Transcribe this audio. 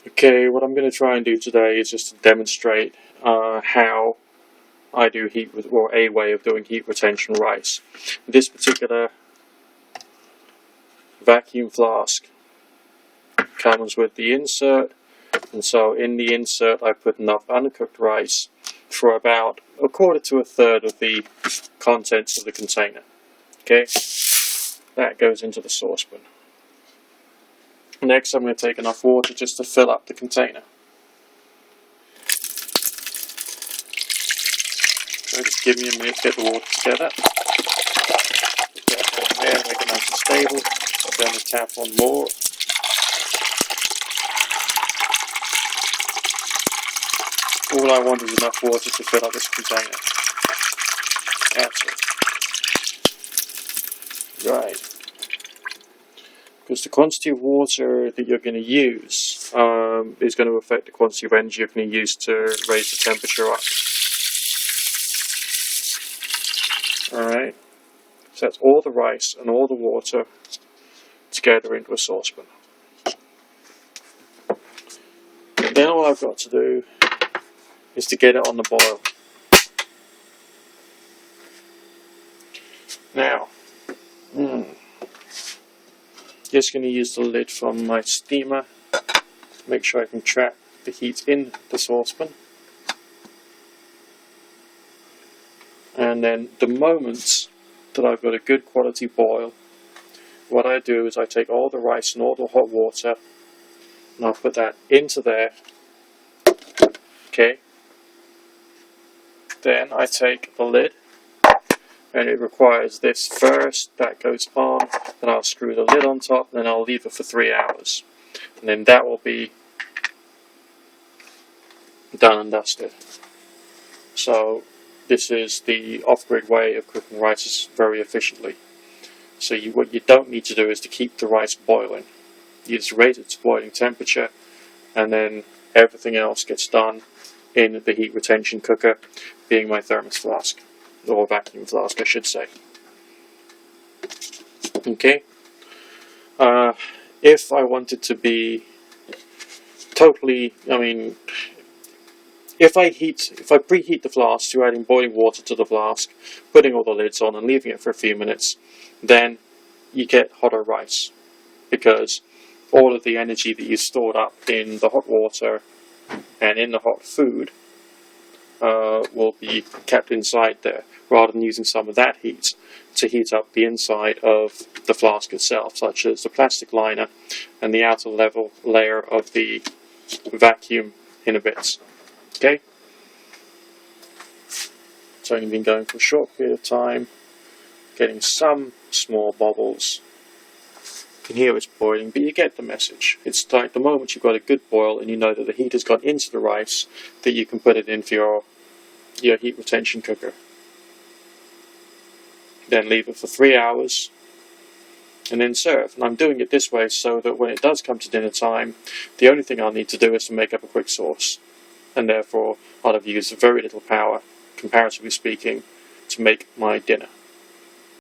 Okay, what I'm going to try and do today is just to demonstrate how I do or a way of doing heat retention rice. This particular vacuum flask comes with the insert, and so in the insert I put enough undercooked rice for about a quarter to a third of the contents of the container. Okay, that goes into the saucepan. Next, I'm going to take enough water just to fill up the container. So just give me a minute to get the water together. Get that on there, make it nice and stable. Turn the tap on more. All I want is enough water to fill up this container. That's it. Right. Because the quantity of water that you're going to use is going to affect the quantity of energy you're going to use to raise the temperature up. Alright, so that's all the rice and all the water together into a saucepan. Then all I've got to do is to get it on the boil. Now, just going to use the lid from my steamer, make sure I can trap the heat in the saucepan. And then the moment that I've got a good quality boil, what I do is I take all the rice and all the hot water and I'll put that into there. Okay. Then I take the lid, and it requires this first, that goes on, then I'll screw the lid on top, and then I'll leave it for 3 hours. And then that will be done and dusted. So this is the off-grid way of cooking rice very efficiently. So what you don't need to do is to keep the rice boiling. You just raise it to boiling temperature, and then everything else gets done in the heat retention cooker, being my thermos flask. Or vacuum flask, I should say. Okay. If I wanted to be totally, if I preheat the flask to adding boiling water to the flask, putting all the lids on and leaving it for a few minutes, then you get hotter rice, because all of the energy that you stored up in the hot water and in the hot food will be kept inside there, rather than using some of that heat to heat up the inside of the flask itself, such as the plastic liner and the outer layer of the vacuum inner bits. Okay? It's only been going for a short period of time, getting some small bubbles. You can hear it's boiling, but you get the message. It's like the moment you've got a good boil and you know that the heat has got into the rice, that you can put it into your heat retention cooker. Then leave it for 3 hours and then serve. And I'm doing it this way so that when it does come to dinner time, the only thing I'll need to do is to make up a quick sauce, and therefore I'll have used very little power, comparatively speaking, to make my dinner.